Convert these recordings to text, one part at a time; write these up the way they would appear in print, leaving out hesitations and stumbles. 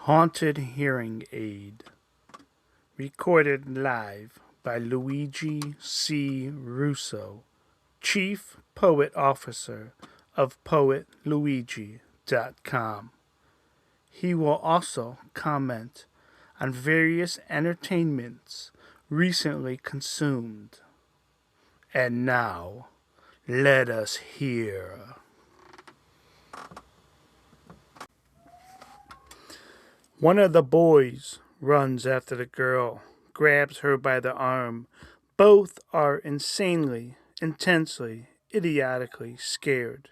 Haunted Hearing Aid. Recorded live by Luigi C. Russo, Chief Poet Officer of PoetLuigi.com. He will also comment on various entertainments recently consumed. And now, let us hear. One of the boys runs after the girl, grabs her by the arm. Both are insanely, intensely, idiotically scared.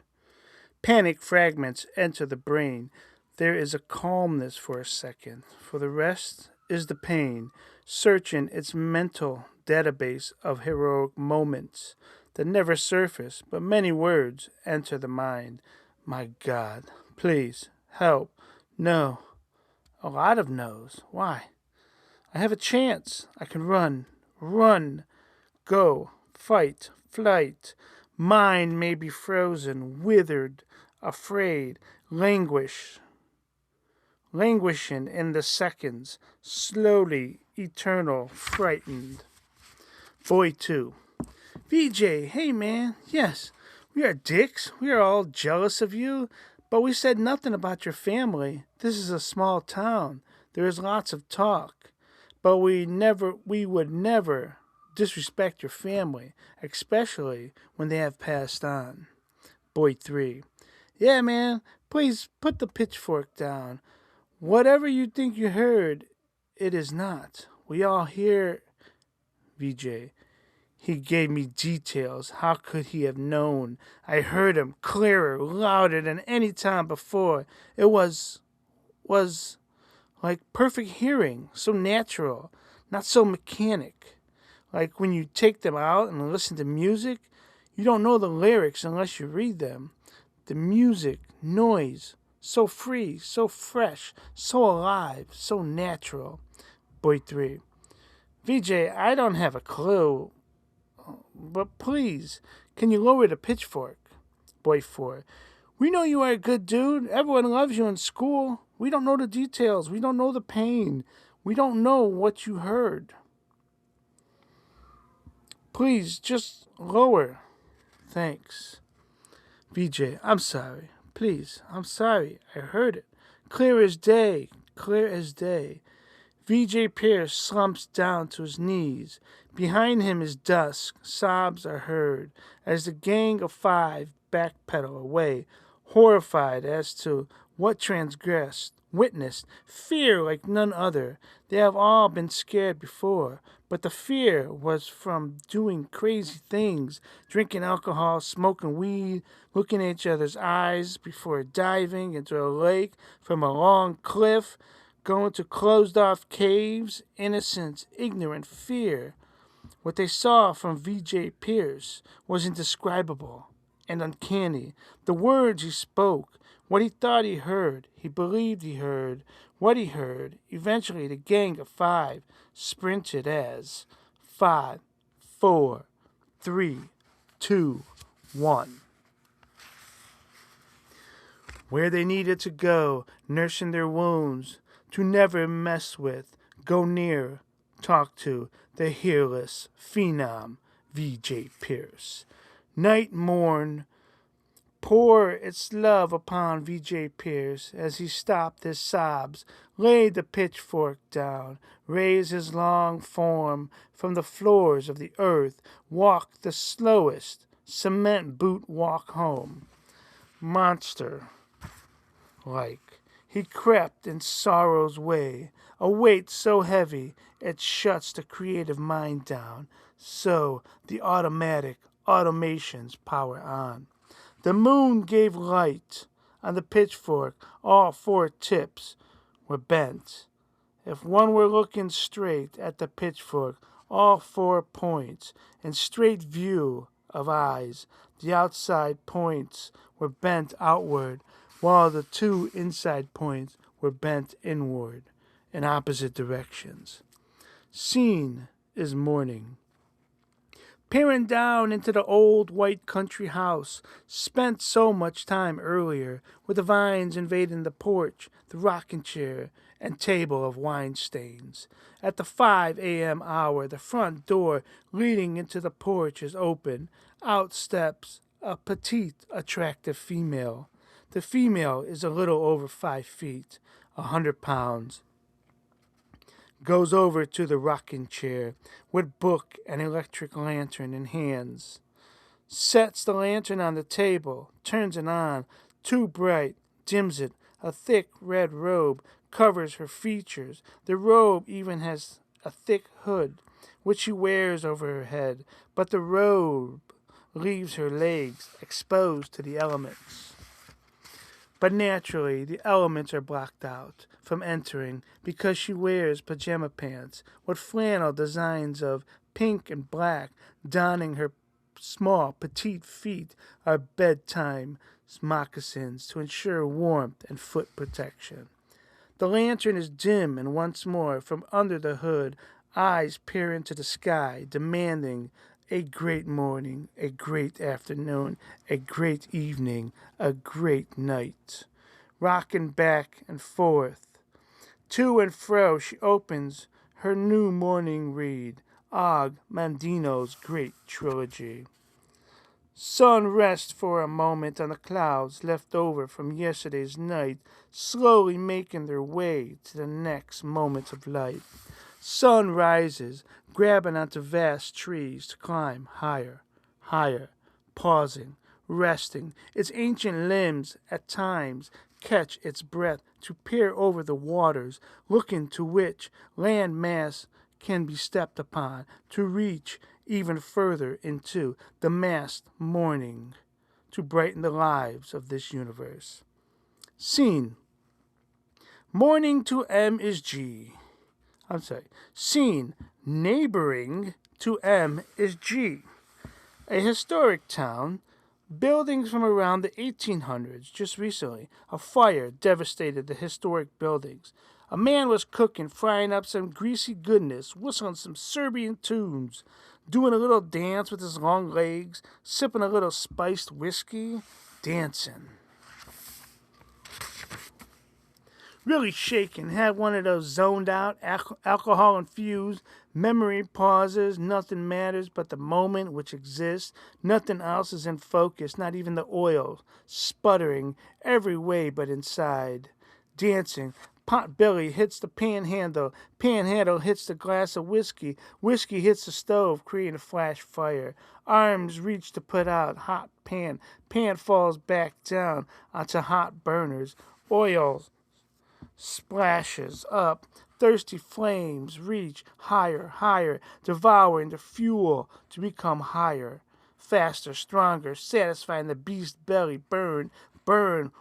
Panic fragments enter the brain. There is a calmness for a second. For the rest is the pain, searching its mental database of heroic moments that never surface, but many words enter the mind. My God, please, help, no. A lot of no's. Why? I have a chance. I can run, go, fight, flight. Mind may be frozen, withered, afraid, languishing in the seconds, slowly, eternal, frightened. Boy 2. VJ, hey man, yes, we are dicks. We are all jealous of you. But we said nothing about your family. This is a small town. There is lots of talk. But we would never disrespect your family, especially when they have passed on. Boy 3. Yeah, man, please put the pitchfork down. Whatever you think you heard, it is not. We all hear, VJ. He gave me details. How could he have known? I heard him clearer, louder than any time before. It was like perfect hearing, so natural, not so mechanic. Like when you take them out and listen to music, you don't know the lyrics unless you read them. The music, noise, so free, so fresh, so alive, so natural. Boy 3. VJ, I don't have a clue. But please, can you lower the pitchfork? Boy 4. We know you are a good dude. Everyone loves you in school. We don't know the details. We don't know the pain. We don't know what you heard. Please, just lower. Thanks. VJ, I'm sorry. Please, I'm sorry. I heard it. Clear as day. Clear as day. VJ Pierce slumps down to his knees. Behind him is dusk. Sobs are heard as the gang of 5 backpedal away, horrified as to what witnessed, fear like none other. They have all been scared before, but the fear was from doing crazy things, drinking alcohol, smoking weed, looking at each other's eyes before diving into a lake from a long cliff, going to closed-off caves, innocence, ignorant fear. What they saw from VJ Pierce was indescribable and uncanny. The words he spoke, what he thought he heard, he believed he heard, what he heard. Eventually, the gang of 5 sprinted as 5, 4, 3, 2, 1. Where they needed to go, nursing their wounds, to never mess with, go near, talk to the hairless phenom VJ Pierce. Night morn pour its love upon VJ Pierce as he stopped his sobs, laid the pitchfork down, raised his long form from the floors of the earth, walked the slowest cement boot walk home. Monster like. He crept in sorrow's way, a weight so heavy it shuts the creative mind down, so the automations power on. The moon gave light on the pitchfork, all 4 tips were bent. If one were looking straight at the pitchfork, all 4 points, in straight view of eyes, the outside points were bent outward, while the 2 inside points were bent inward in opposite directions. Scene is morning. peering down into the old white country house, spent so much time earlier, with the vines invading the porch, the rocking chair, and table of wine stains. At the 5 a.m. hour, the front door leading into the porch is open. Out steps a petite, attractive female. The female is a little over 5 feet, 100 pounds. Goes over to the rocking chair with book and electric lantern in hands. Sets the lantern on the table, turns it on, too bright, dims it. A thick red robe covers her features. The robe even has a thick hood, which she wears over her head, but the robe leaves her legs exposed to the elements. But naturally, the elements are blocked out from entering because she wears pajama pants with flannel designs of pink and black. Donning her small, petite feet are bedtime moccasins to ensure warmth and foot protection. The lantern is dim, and once more, from under the hood, eyes peer into the sky, demanding a great morning, a great afternoon, a great evening, a great night. Rocking back and forth, to and fro, she opens her new morning read, Og Mandino's great trilogy. Sun rests for a moment on the clouds left over from yesterday's night, slowly making their way to the next moment of light. Sun rises, grabbing onto vast trees to climb higher, higher, pausing, resting. Its ancient limbs at times catch its breath to peer over the waters, looking to which land mass can be stepped upon, to reach even further into the massed morning, to brighten the lives of this universe. Scene. Morning to M is G. Scene. Neighboring to M is G. A historic town. Buildings from around the 1800s. Just recently, a fire devastated the historic buildings. A man was cooking, frying up some greasy goodness, whistling some Serbian tunes, doing a little dance with his long legs, sipping a little spiced whiskey, dancing. Really shaking, had one of those zoned out, alcohol infused, memory pauses, nothing matters but the moment which exists, nothing else is in focus, not even the oil, sputtering every way but inside. Dancing, pot belly hits the panhandle hits the glass of whiskey hits the stove, creating a flash fire. Arms reach to put out hot pan falls back down onto hot burners. Oil splashes up. Thirsty flames reach higher, higher, devouring the fuel to become higher, faster, stronger, satisfying the beast belly. Burn,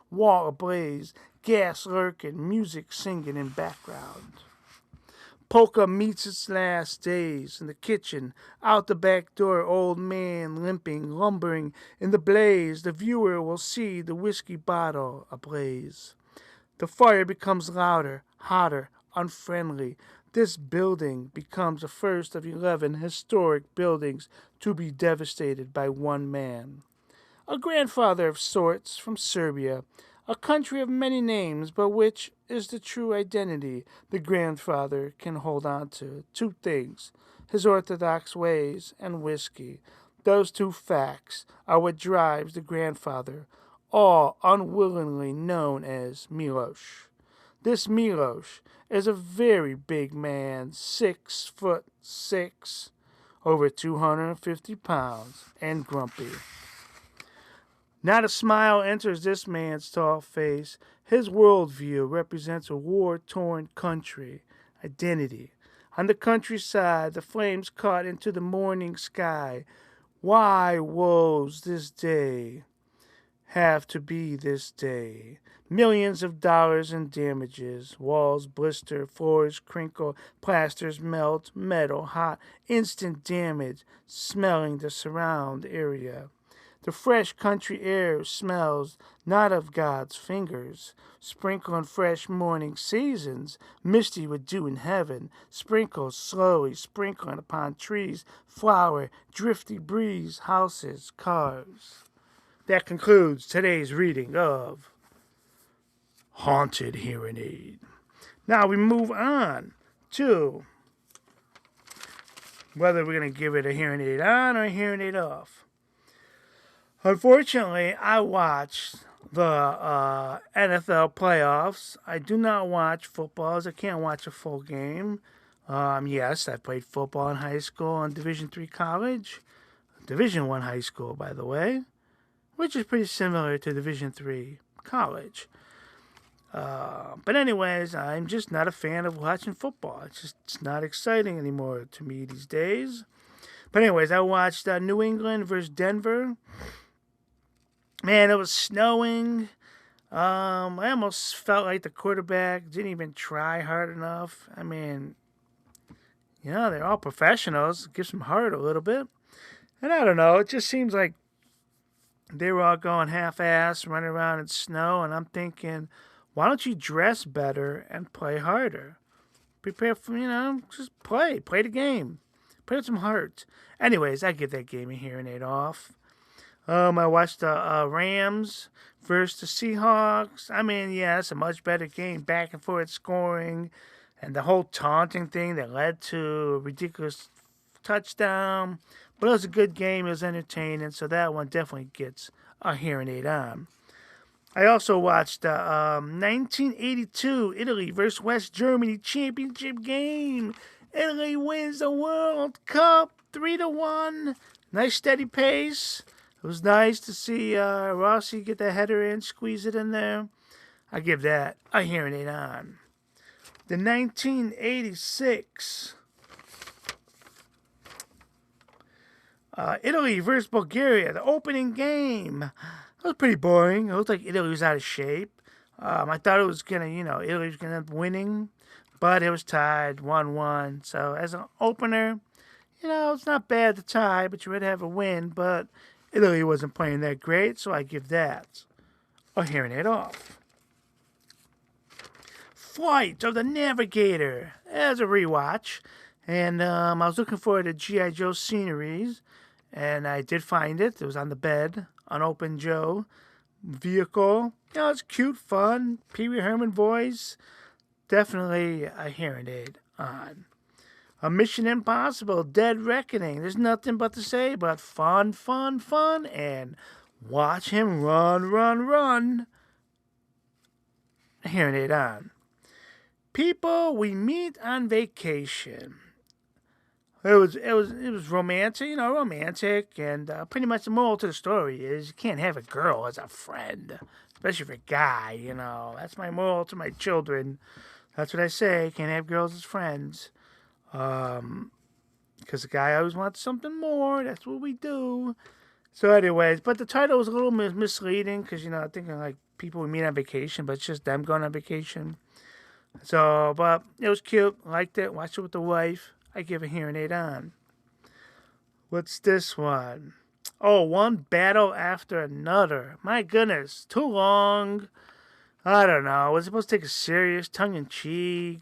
wall ablaze, gas lurking, music singing in background. Polka meets its last days in the kitchen. Out the back door, old man limping, lumbering in the blaze. The viewer will see the whiskey bottle ablaze. The fire becomes louder, hotter, unfriendly. This building becomes the first of 11 historic buildings to be devastated by one man. A grandfather of sorts from Serbia, a country of many names, but which is the true identity the grandfather can hold on to? Two things, his orthodox ways and whiskey. Those two facts are what drives the grandfather, all unwillingly known as Milos. This Milos is a very big man, 6'6", over 250 pounds, and grumpy. Not a smile enters this man's tall face. His worldview represents a war-torn country, identity. On the countryside, the flames caught into the morning sky. Why woes this day have to be this day? Millions of dollars in damages. Walls blister, floors crinkle, plasters melt, metal hot, instant damage, smelling the surround area. The fresh country air smells not of God's fingers. Sprinkle on fresh morning seasons, misty with dew in heaven. Sprinkle slowly, sprinkling upon trees, flower, drifty breeze, houses, cars. That concludes today's reading of Haunted Hearing Aid. Now we move on to whether we're going to give it a hearing aid on or a hearing aid off. Unfortunately, I watched the NFL playoffs. I do not watch footballs. I can't watch a full game. Yes, I played football in high school and Division III college. Division I high school, by the way, which is pretty similar to Division III college. But anyways, I'm just not a fan of watching football. It's not exciting anymore to me these days. But anyways, I watched New England versus Denver. Man, it was snowing. I almost felt like the quarterback didn't even try hard enough. I mean, they're all professionals. It gives them heart a little bit. And I don't know, it just seems like they were all going half-ass, running around in snow. And I'm thinking, why don't you dress better and play harder? Prepare for, just play. Play the game. Play with some heart. Anyways, I give that game a hearing aid off. I watched the Rams versus the Seahawks. I mean, yeah, it's a much better game. Back and forth scoring. And the whole taunting thing that led to a ridiculous touchdown. But it was a good game. It was entertaining. So that one definitely gets a hearing aid on. I also watched the 1982 Italy versus West Germany championship game. Italy wins the World Cup 3-1. Nice steady pace. It was nice to see Rossi get the header in, squeeze it in there. I give that a hearing aid on. The 1986 Italy versus Bulgaria, the opening game. It was pretty boring. It looked like Italy was out of shape. I thought it was Italy was gonna end up winning, but it was tied 1-1. So as an opener, it's not bad to tie, but you would have a win. But Italy wasn't playing that great, so I give that a hearing aid off. Flight of the Navigator as a rewatch, and I was looking for the G.I. Joe sceneries, and I did find it. It was on the bed, unopened Joe vehicle. It's cute, fun, Pee Wee Herman voice. Definitely a hearing aid on. A Mission Impossible, Dead Reckoning. There's nothing but to say but fun, fun, fun, and watch him run, run, run. A hearing aid on. People we meet on vacation. It was romantic, romantic, and pretty much the moral to the story is you can't have a girl as a friend, especially for a guy. That's my moral to my children. That's what I say. Can't have girls as friends. Because the guy always wants something more. That's what we do. So anyways, but the title was a little misleading because, I'm thinking like people we meet on vacation, but it's just them going on vacation. So, but it was cute. Liked it. Watched it with the wife. I give a hearing aid on. What's this one? Oh, One Battle After Another. My goodness. Too long. I don't know. Was it supposed to take a serious, tongue-in-cheek,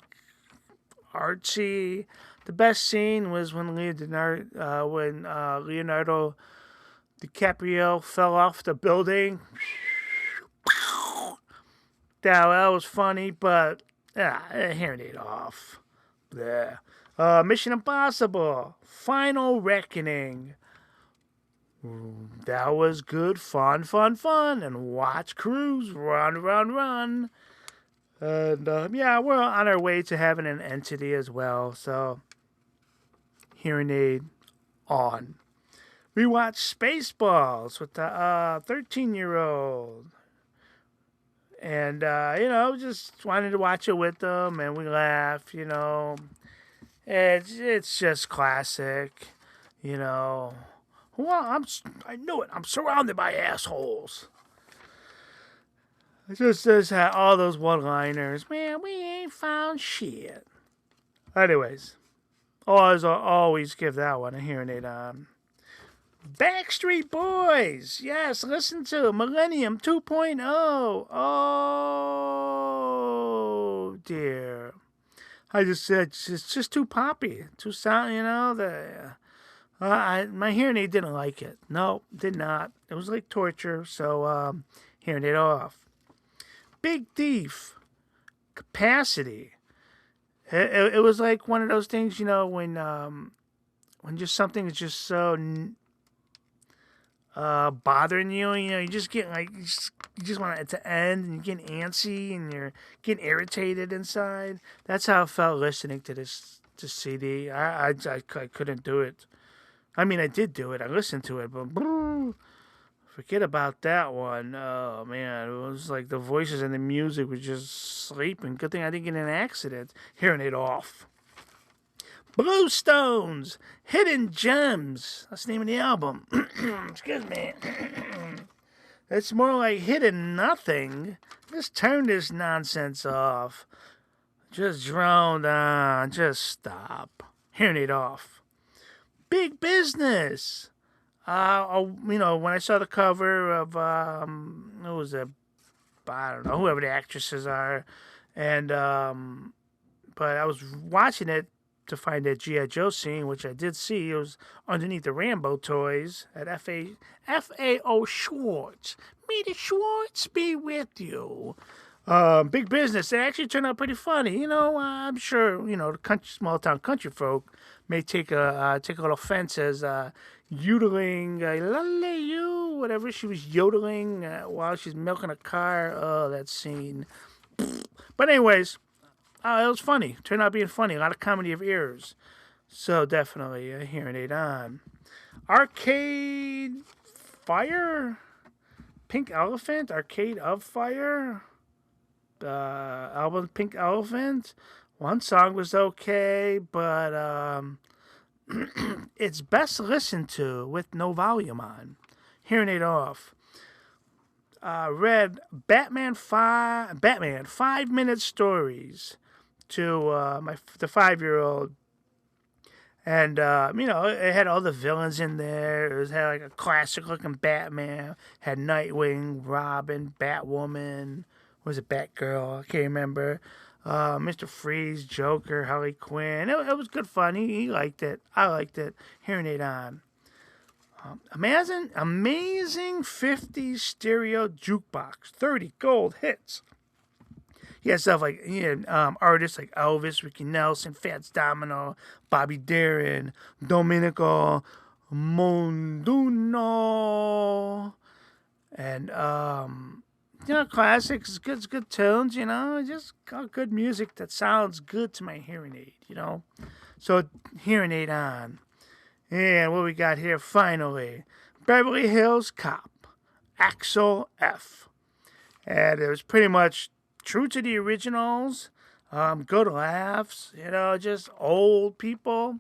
artsy? The best scene was when Leonardo DiCaprio fell off the building. That was funny, but hearing aid off. Bleh. Mission Impossible, Final Reckoning. That was good, fun, fun, fun. And watch Cruise run, run, run. And we're on our way to having an entity as well. So, hearing aid on. We watched Spaceballs with the 13-year-old. And, just wanted to watch it with them. And we laugh, It's just classic, Well, I knew it. I'm surrounded by assholes. It just had all those one-liners. Man, we ain't found shit. Anyways, always give that one a hearing aid on. Backstreet Boys. Yes, listen to Millennium 2.0. Oh, dear. I just said it's just too poppy, too sound. My hearing aid didn't like it. No, did not. It was like torture. So hearing it off. Big Thief. Capacity. It was like one of those things, when just something is just so bothering you. You just get like you just want it to end, and you're getting antsy, and you're getting irritated inside. That's how I felt listening to this CD. I couldn't do it. I mean, I did do it. I listened to it, but forget about that one. Oh man, it was like the voices and the music was just sleeping. Good thing I didn't get in an accident hearing it off. Bluestones, Hidden Gems. That's the name of the album. Excuse me. It's more like Hidden Nothing. Just turn this nonsense off. Just drone on. Just stop. Hearing it off. Big Business. When I saw the cover of, who was it? I don't know, whoever the actresses are. And, but I was watching it to find that G.I. Joe scene, which I did see. It was underneath the Rambo toys at F.A.O. Schwartz. May the Schwartz be with you. Big Business. It actually turned out pretty funny. I'm sure, the small town country folk may take a little offense as yodeling, you, whatever she was yodeling while she's milking a car. Oh, that scene. But anyways, it was funny. Turned out being funny. A lot of comedy of errors. So definitely a hearing aid on. Arcade Fire? Pink Elephant? Arcade of Fire? Album Pink Elephant? One song was okay, but it's best listened to with no volume on. Hearing it off. Read Batman 5-minute stories to the 5-year-old, and it had all the villains in there. It had like a classic looking Batman, had Nightwing, Robin, Batwoman, was it Batgirl? I can't remember. Mr. Freeze, Joker, Harley Quinn. It was good fun. He liked it. I liked it. Hearing it on. Amazing 50s stereo jukebox. 30 gold hits. He had stuff like artists like Elvis, Ricky Nelson, Fats Domino, Bobby Darin, Domenico Monduno, and classics, good tunes. Just good music that sounds good to my hearing aid. So hearing aid on, and what we got here finally, Beverly Hills Cop, Axel F, and it was pretty much true to the originals, good laughs, just old people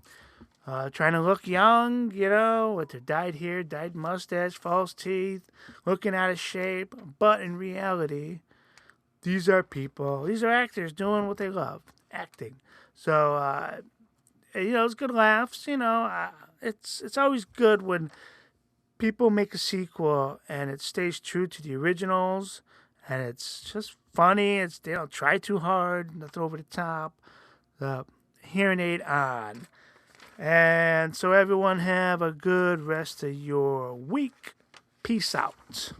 trying to look young, with their dyed hair, dyed mustache, false teeth, looking out of shape. But in reality, these are people, these are actors doing what they love, acting. So, it's good laughs, it's always good when people make a sequel and it stays true to the originals, and it's just funny. They don't try too hard, nothing over the top. The hearing aid on. And so everyone have a good rest of your week. Peace out.